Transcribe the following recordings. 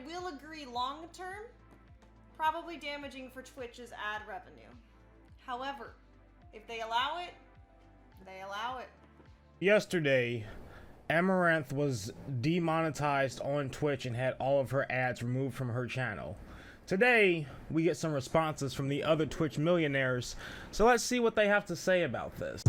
will agree long term, probably damaging for Twitch's ad revenue. However, if they allow it, they allow it. Yesterday, Amouranth was demonetized on Twitch and had all of her ads removed from her channel. Today, we get some responses from the other Twitch millionaires, so let's see what they have to say about this.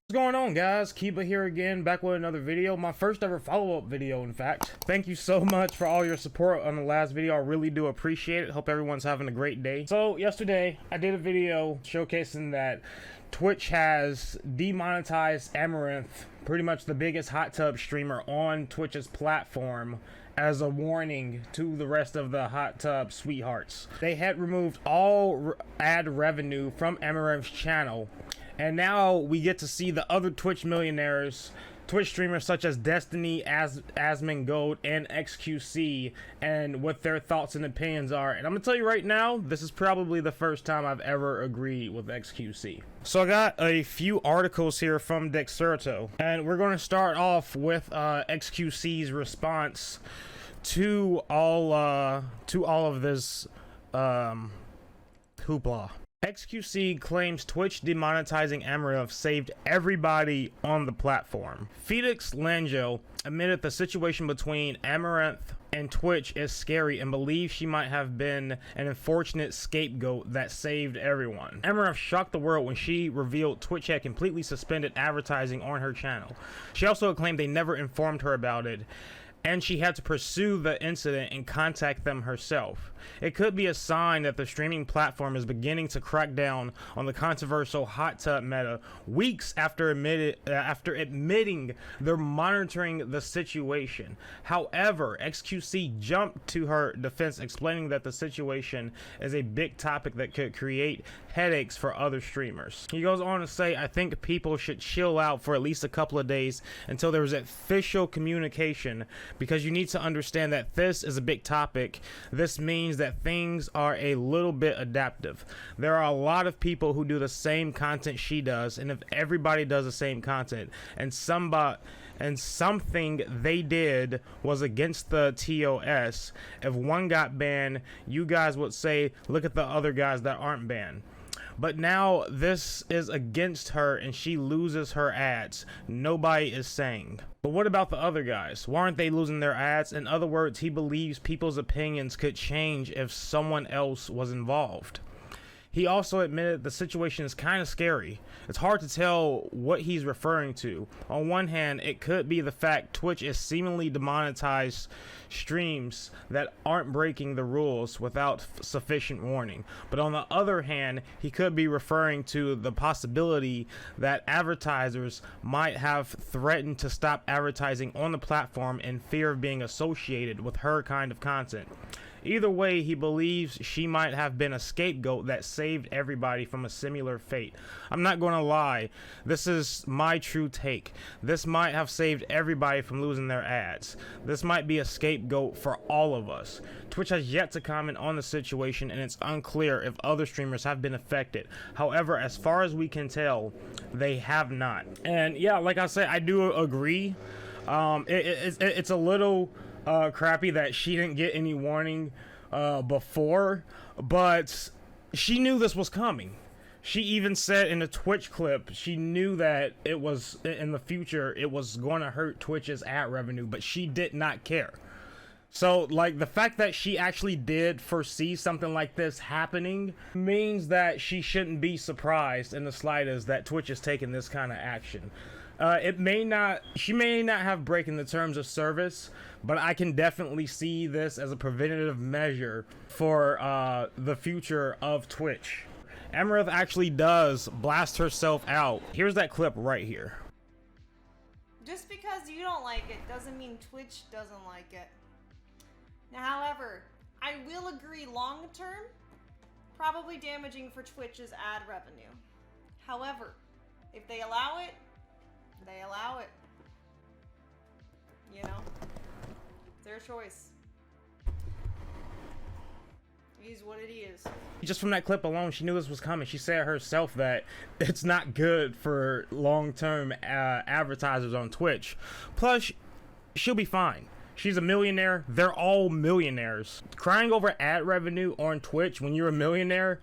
What's going on, guys? Kiba here again, back with another video. My first ever follow-up video, in fact. Thank you so much for all your support on the last video. I really do appreciate it. Hope everyone's having a great day. So, yesterday, I did a video showcasing that Twitch has demonetized Amouranth, pretty much the biggest hot tub streamer on Twitch's platform, as a warning to the rest of the hot tub sweethearts. They had removed all ad revenue from Amouranth's channel. And now we get to see the other Twitch millionaires, Twitch streamers such as Destiny, Asmongold, and XQC, and what their thoughts and opinions are. And I'm gonna tell you right now, this is probably the first time I've ever agreed with XQC. So I got a few articles here from Dexerto, and we're gonna start off with XQC's response to all of this hoopla. XQC claims Twitch demonetizing Amouranth saved everybody on the platform. Felix Langell admitted the situation between Amouranth and Twitch is scary and believes she might have been an unfortunate scapegoat that saved everyone. Amouranth shocked the world when she revealed Twitch had completely suspended advertising on her channel. She also claimed they never informed her about it, and she had to pursue the incident and contact them herself. It could be a sign that the streaming platform is beginning to crack down on the controversial hot tub meta weeks after admitting they're monitoring the situation. However, XQC jumped to her defense, explaining that the situation is a big topic that could create headaches for other streamers. He goes on to say, I think people should chill out for at least a couple of days until there is official communication, because you need to understand that this is a big topic. This means that things are a little bit adaptive. There are a lot of people who do the same content she does, and if everybody does the same content and something they did was against the TOS, if one got banned, you guys would say, look at the other guys that aren't banned. But now this is against her and she loses her ads. Nobody is saying. But what about the other guys? Why aren't they losing their ads? In other words, he believes people's opinions could change if someone else was involved. He also admitted the situation is kind of scary. It's hard to tell what he's referring to. On one hand, it could be the fact Twitch is seemingly demonetized streams that aren't breaking the rules without sufficient warning. But on the other hand, he could be referring to the possibility that advertisers might have threatened to stop advertising on the platform in fear of being associated with her kind of content. Either way, he believes she might have been a scapegoat that saved everybody from a similar fate. I'm not going to lie, this is my true take. This might have saved everybody from losing their ads. This might be a scapegoat for all of us. Twitch has yet to comment on the situation, and it's unclear if other streamers have been affected. However, as far as we can tell, they have not. And yeah, like I said, I do agree. It's a little crappy that she didn't get any warning before, but she knew this was coming. She even said in the Twitch clip she knew that it was in the future it was going to hurt Twitch's ad revenue, but she did not care. So like the fact that she actually did foresee something like this happening means that she shouldn't be surprised in the slightest that Twitch is taking this kind of action. She may not have broken the terms of service, but I can definitely see this as a preventative measure for the future of Twitch. Amouranth actually does blast herself out. Here's that clip right here. Just because you don't like it doesn't mean Twitch doesn't like it. Now, however, I will agree long term, probably damaging for Twitch's ad revenue. However, if they allow it, they allow it. You know? It's their choice. It is what it is. Just from that clip alone, she knew this was coming. She said herself that it's not good for long-term advertisers on Twitch. Plus, she'll be fine. She's a millionaire. They're all millionaires. Crying over ad revenue on Twitch when you're a millionaire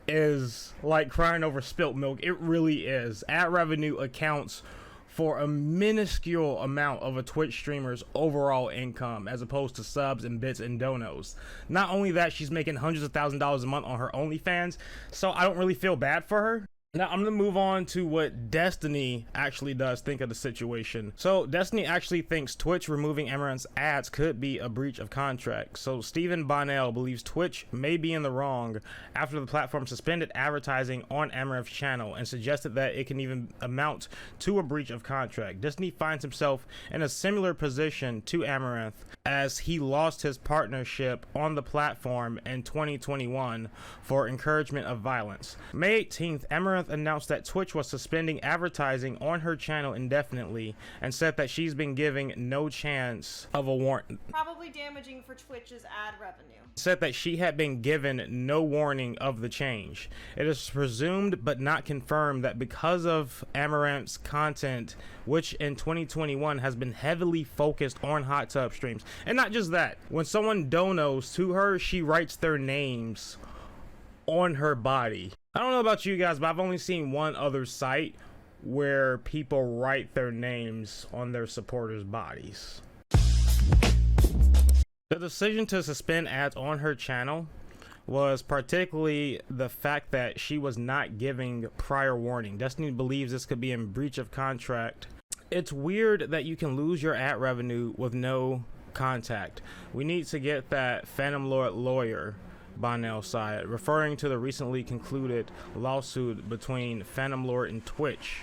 is like crying over spilt milk. It really is. Ad revenue accounts for a minuscule amount of a Twitch streamer's overall income, as opposed to subs and bits and donos. Not only that, she's making hundreds of thousands of dollars a month on her OnlyFans, so I don't really feel bad for her. Now I'm gonna move on to what Destiny actually does think of the situation. So Destiny actually thinks Twitch removing Amouranth's ads could be a breach of contract. So Stephen Bonnell believes Twitch may be in the wrong after the platform suspended advertising on Amouranth's channel and suggested that it can even amount to a breach of contract. Destiny finds himself in a similar position to Amouranth, as he lost his partnership on the platform in 2021 for encouragement of violence. May 18th, Amouranth announced that Twitch was suspending advertising on her channel indefinitely and said that she's been giving no chance of a warrant. Probably damaging for Twitch's ad revenue. Said that she had been given no warning of the change. It is presumed but not confirmed that because of Amouranth's content, which in 2021 has been heavily focused on Hottub streams, and not just that, when someone donos to her, she writes their names on her body. I don't know about you guys, but I've only seen one other site where people write their names on their supporters' bodies. The decision to suspend ads on her channel was particularly the fact that she was not giving prior warning. Destiny believes this could be in breach of contract. It's weird that you can lose your ad revenue with no contact. We need to get that Phantom Lord lawyer, Bonnell side, referring to the recently concluded lawsuit between Phantom Lord and Twitch.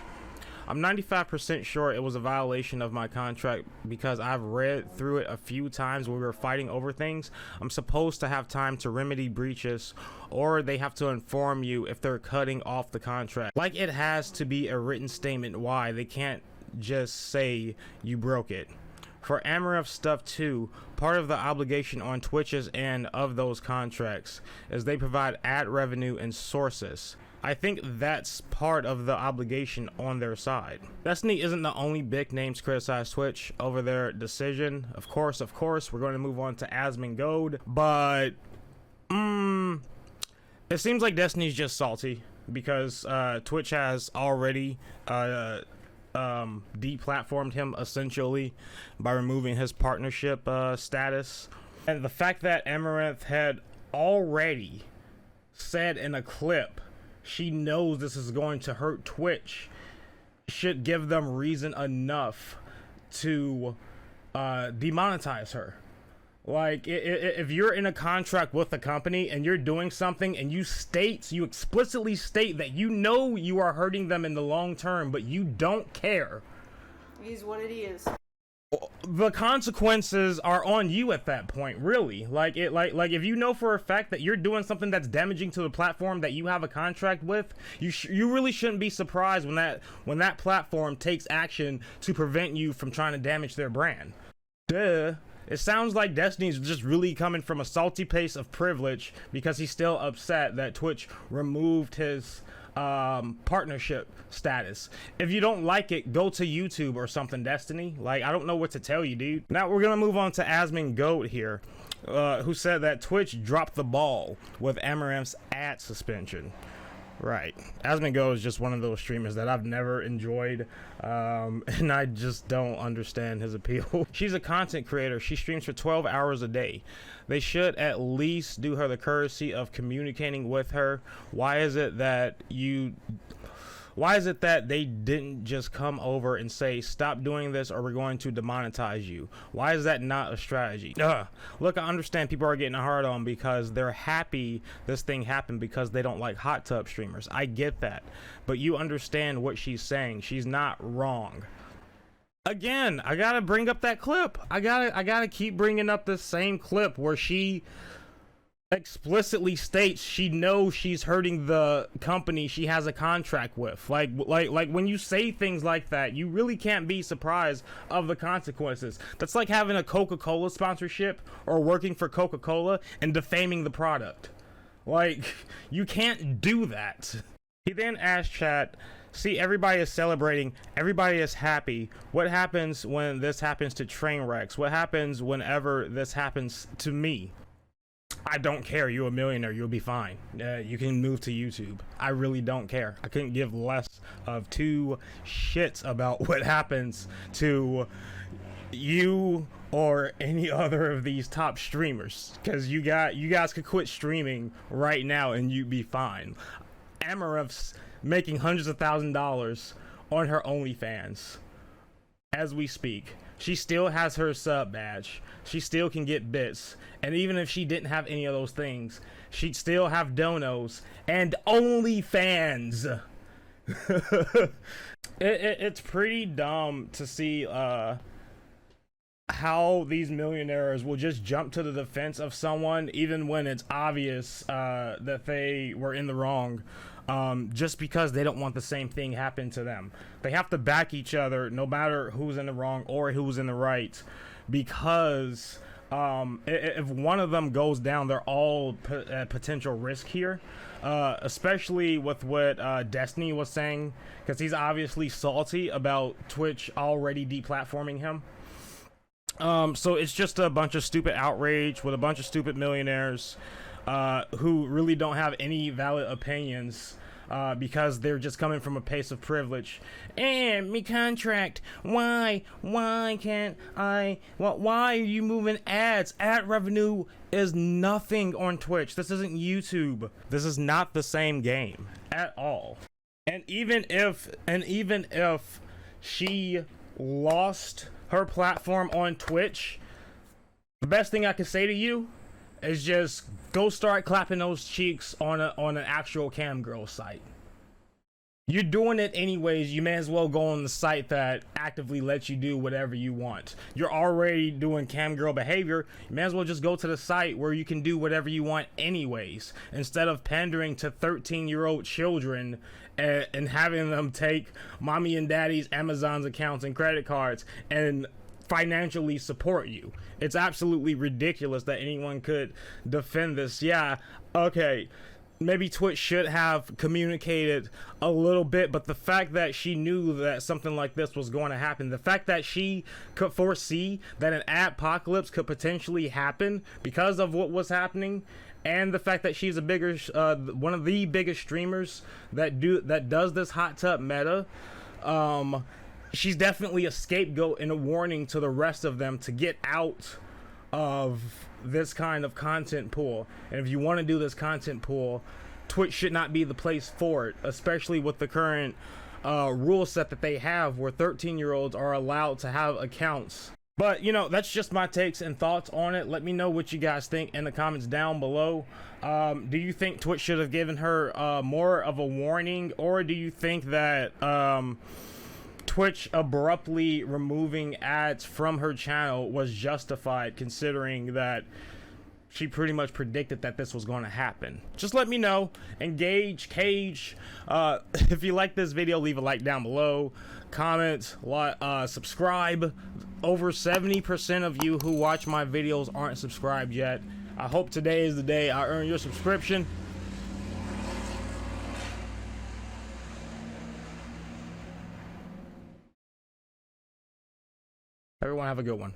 I'm 95% sure it was a violation of my contract because I've read through it a few times when we were fighting over things. I'm supposed to have time to remedy breaches, or they have to inform you if they're cutting off the contract. Like, it has to be a written statement why. They can't just say you broke it. For Amouranth stuff too, part of the obligation on Twitch's end of those contracts is they provide ad revenue and sources. I think that's part of the obligation on their side. Destiny isn't the only big name to criticize Twitch over their decision. Of course, we're going to move on to Asmongold, but it seems like Destiny's just salty because Twitch has already deplatformed him essentially by removing his partnership status. And the fact that Amouranth had already said in a clip she knows this is going to hurt Twitch should give them reason enough to demonetize her. Like, if you're in a contract with the company and you're doing something and you explicitly state that you know you are hurting them in the long term, but you don't care. It is what it is. The consequences are on you at that point, really. Like if you know for a fact that you're doing something that's damaging to the platform that you have a contract with, you really shouldn't be surprised when that platform takes action to prevent you from trying to damage their brand. Duh. It sounds like Destiny's just really coming from a salty place of privilege because he's still upset that Twitch removed his partnership status. If you don't like it, go to YouTube or something, Destiny. Like, I don't know what to tell you, dude. Now we're gonna move on to Asmongold here, who said that Twitch dropped the ball with Amouranth's ad suspension. Right. Asmongold is just one of those streamers that I've never enjoyed, and I just don't understand his appeal. She's a content creator. She streams for 12 hours a day. They should at least do her the courtesy of communicating with her. Why is it that they didn't just come over and say, stop doing this or we're going to demonetize you? Why is that not a strategy? Look, I understand people are getting hard on because they're happy this thing happened because they don't like Hottub streamers. I get that. But you understand what she's saying. She's not wrong. Again, I gotta bring up that clip. I gotta keep bringing up the same clip where she explicitly states she knows she's hurting the company she has a contract with. Like when you say things like that, you really can't be surprised of the consequences. That's like having a Coca-Cola sponsorship or working for Coca-Cola and defaming the product. Like, you can't do that. He then asked chat, See, everybody is celebrating. Everybody is happy. What happens when this happens to train wrecks? What happens whenever this happens to me? I don't care. You're a millionaire. You'll be fine. You can move to YouTube. I really don't care. I couldn't give less of two shits about what happens to you or any other of these top streamers, because you guys could quit streaming right now and you'd be fine. Amouranth's making hundreds of $1,000s on her OnlyFans as we speak. She still has her sub badge. She still can get bits. And even if she didn't have any of those things, she'd still have donos and OnlyFans. It's pretty dumb to see how these millionaires will just jump to the defense of someone even when it's obvious that they were in the wrong, just because they don't want the same thing happen to them. They have to back each other no matter who's in the wrong or who's in the right, because if one of them goes down, they're all at potential risk here, especially with what Destiny was saying, because he's obviously salty about Twitch already deplatforming him. So it's just a bunch of stupid outrage with a bunch of stupid millionaires who really don't have any valid opinions, because they're just coming from a place of privilege. And me contract, why can't I, why are you moving ads? Ad revenue is nothing on Twitch. This isn't YouTube. This is not the same game at all. And even if she lost her platform on Twitch, the best thing I can say to you is just go start clapping those cheeks on an actual cam girl site. You're doing it anyways. You may as well go on the site that actively lets you do whatever you want. You're already doing cam girl behavior. You may as well just go to the site where you can do whatever you want anyways, instead of pandering to 13-year-old children and having them take mommy and daddy's Amazon's accounts and credit cards and financially support you. It's absolutely ridiculous that anyone could defend this. Yeah, okay, maybe Twitch should have communicated a little bit, but the fact that she knew that something like this was going to happen, the fact that she could foresee that an apocalypse could potentially happen because of what was happening, and the fact that she's a bigger one of the biggest streamers that does this hot tub meta, she's definitely a scapegoat and a warning to the rest of them to get out of this kind of content pool. And if you want to do this content pool, Twitch should not be the place for it, especially with the current rule set that they have, where 13-year-olds are allowed to have accounts. But, you know, that's just my takes and thoughts on it. Let me know what you guys think in the comments down below. Do you think Twitch should have given her more of a warning, or do you think that Twitch abruptly removing ads from her channel was justified, considering that she pretty much predicted that this was going to happen? Just let me know. Engage, cage. If you like this video, leave a like down below. Comment, subscribe. Over 70% of you who watch my videos aren't subscribed yet. I hope today is the day I earn your subscription. Everyone have a good one.